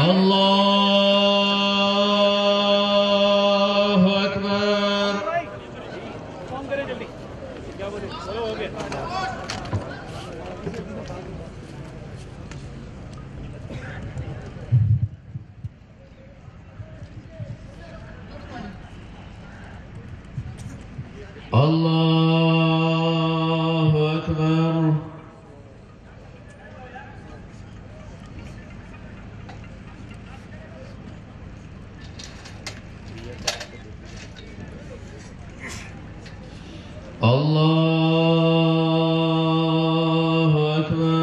अल्लाहु अकबर। फोन करें जल्दी, क्या बोले? चलो हो गया। अल्लाहु अकबर। अल्लाहु अकबर।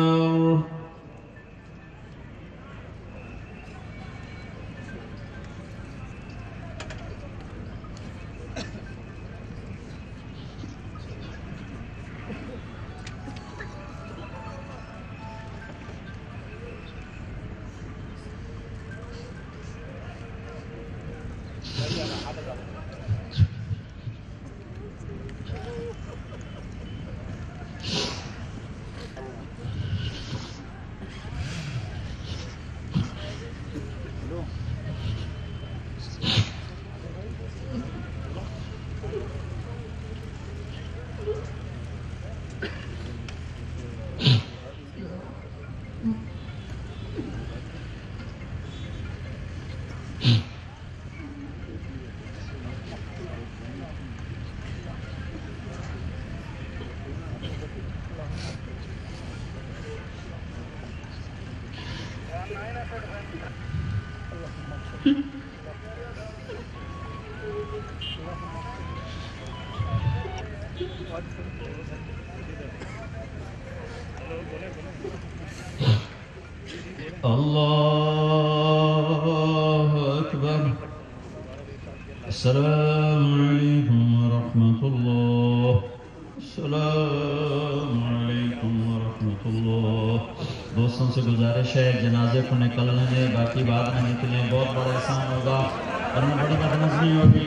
अल्लाहु अकबर। अस्सलामु अलैकुम वरहमतुल्लाह। अस्सलामु अलैकुम वरहमतुल्लाह। दोस्तों से गुजारिश है जनाजे को निकलने में, बाकी बाद में निकलें, बहुत बड़ा एहसान होगा और बड़ी बदनज़मी होगी।